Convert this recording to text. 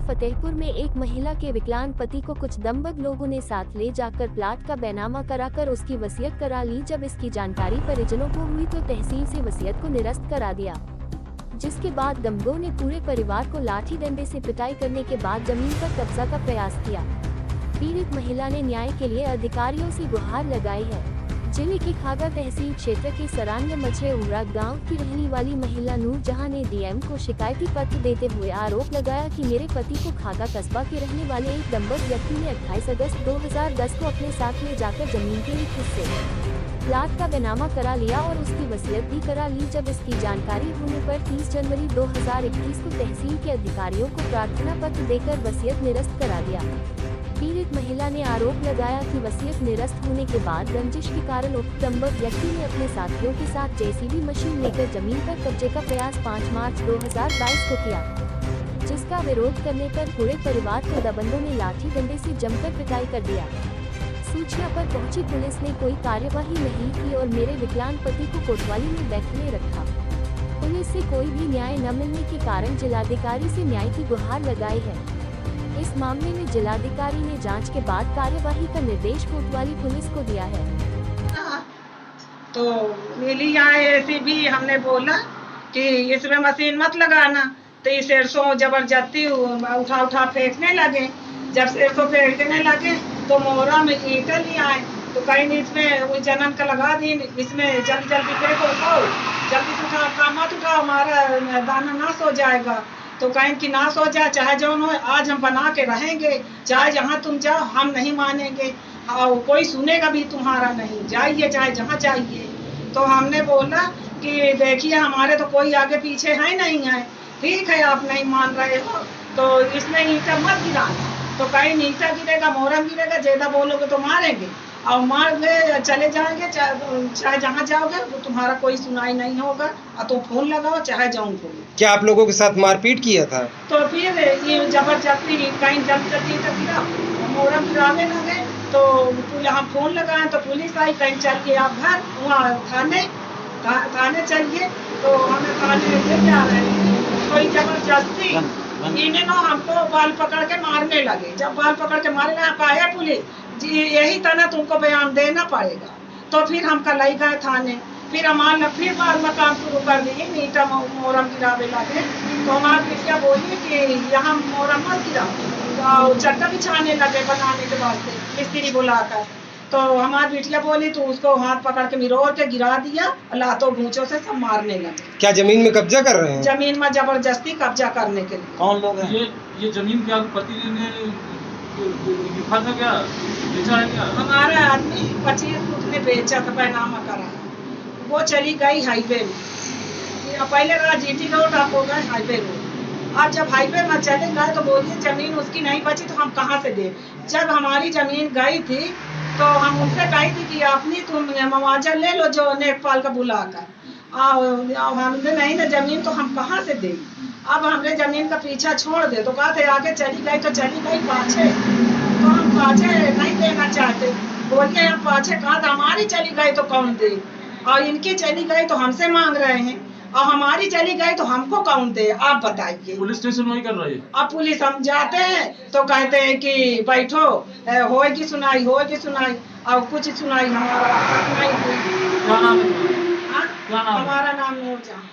फतेहपुर में एक महिला के विकलांग पति को कुछ दंबग लोगों ने साथ ले जाकर प्लाट का बैनामा कराकर उसकी वसीयत करा ली। जब इसकी जानकारी परिजनों को हुई तो तहसील से वसीयत को निरस्त करा दिया, जिसके बाद दंगों ने पूरे परिवार को लाठी डंडे से पिटाई करने के बाद जमीन पर कब्जा का प्रयास किया। पीड़ित महिला ने न्याय के लिए अधिकारियों से गुहार लगाई है। जिले की खागा तहसील क्षेत्र के सरान्य मछे उमरा गांव की रहने वाली महिला नूरजहां ने डीएम को शिकायती पत्र देते हुए आरोप लगाया कि मेरे पति को खागा कस्बा के रहने वाले एक दंबग व्यक्ति ने 28 अगस्त 2010 को अपने साथ ले जाकर जमीन के एक हिस्से प्लाट का बैनामा करा लिया और उसकी वसीयत भी करा ली। जब इसकी जानकारी होने पर 30 जनवरी 2021 को तहसील के अधिकारियों को प्रार्थना पत्र देकर वसीयत निरस्त करा दिया। पीड़ित महिला ने आरोप लगाया कि वसीयत निरस्त होने के बाद रंजिश के कारण उक्त दंबग व्यक्ति ने अपने साथियों के साथ जेसीबी मशीन लेकर जमीन पर कब्जे का प्रयास 5 मार्च 2022 को किया, जिसका विरोध करने पर पूरे परिवार को दबंगों ने लाठी डंडे से जमकर पिटाई कर दिया। सूचना पर पहुंची पुलिस ने कोई कार्यवाही नहीं की और मेरे विकलांग पति को कोतवाली में बैठने रखा। पुलिस से कोई भी न्याय न मिलने के कारण जिलाधिकारी से न्याय की गुहार लगाई है। इस मामले में जिलाधिकारी ने जांच के बाद कार्यवाही का निर्देश कोतवाली पुलिस को दिया है। तो मिली यहाँ ऐसी भी हमने बोला कि इसमें मशीन मत लगाना, तो ये सरसों जबरदस्ती उठा उठा फेंकने लगे। जब सरसों फेंकने लगे तो मोहरा में ईंटें ले आए, तो कहीं इसमें वो जनन का लगा दी, इसमें जल्दी जल्दी फेंको, जल्दी से उठा मत उठाओ, हमारा दाना नाश हो जाएगा। तो कहीं कि नाश हो जाए चाहे जो हो, आज हम बना के रहेंगे, चाहे जहाँ तुम जाओ हम नहीं मानेंगे और कोई सुनेगा भी तुम्हारा नहीं, जाइए चाहे जहाँ जाइए। तो हमने बोला कि देखिए हमारे तो कोई आगे पीछे है नहीं है, ठीक है आप नहीं मान रहे हो तो इसमें ईंटा मत गिराना। तो कहीं ईंटा गिरेगा, मोहरम गिरेगा, ज्यादा बोलोगे तो मारेंगे और मार ले चले जाएंगे, चाहे जहाँ जाओगे तो तुम्हारा कोई सुनाई नहीं होगा और तुम फोन लगाओ चाहे जाऊँ फोन। क्या आप लोगों के साथ मारपीट किया था? तो फिर ये जबरदस्ती कहीं जल्दी गिरा, मोहरम गिराने लगे तो हम फोन लगाए तो पुलिस आई, कहीं चलिए आप घर, वहाँ थाने चलिए। तो हमें थाने ले जा रहे हैं, कोई जबरदस्ती इन्हें ना हमको बाल पकड़ के मारने लगे। जब बाल पकड़ के मारने लगा आया पुलिस जी, यही था ना तुमको बयान देना पड़ेगा। तो फिर हम कल गए थाने, फिर हमारे फिर बाद में काम शुरू कर दिए, मीठा मोहरम गिरावे लगे। तो हमारे बिटिया बोली कि यहाँ मोहरम मत गिराओ, चट्टा बिछाने लगे बनाने के वास्ते मिस्त्री बुलाकर। तो हमारी बिटिया बोली तो उसको हाथ पकड़ के मिरोड़ के गिरा दिया, लातों घूंचों से सब मारने लगे। क्या जमीन में कब्जा कर रहे हैं? जमीन में जबरदस्ती कब्जा करने के लिए। कौन लोग हैं? ये जमीन क्या पति ने लिखा था, क्या बेचा है क्या? हमारा आदमी 25 फुट ने बेचा था, बैनामा करा, वो चली गई हाईवे में। पहले रहा जीटी रोड, अब हो गए हाईवे रोड। आज जब हाईवे में चले गए तो बोलिए जमीन उसकी नहीं बची तो हम कहाँ से दे। जब हमारी जमीन गई थी तो हम उनसे कही थी कि अपनी तुम मुआवजा ले लो जो नेकपाल का बुलाकर, हमने नहीं ना जमीन तो हम कहाँ से दे। अब हमने जमीन का पीछा छोड़ दे तो कहते आगे चली गई तो चली गई पाछे, तो हम पाछे नहीं देना चाहते। बोलिए हम पाछे कहा था, हमारी चली गई तो कौन दे, और इनकी चली गई तो हमसे मांग रहे हैं, और हमारी चली गई तो हमको कौन दे, आप बताइए। पुलिस स्टेशन वही कर रही है। अब पुलिस हम जाते हैं तो कहते हैं कि बैठो, होएगी सुनाई, और कुछ सुनाई हमारा नहीं हुई। क्या नाम है? हमारा नाम नूरजहां।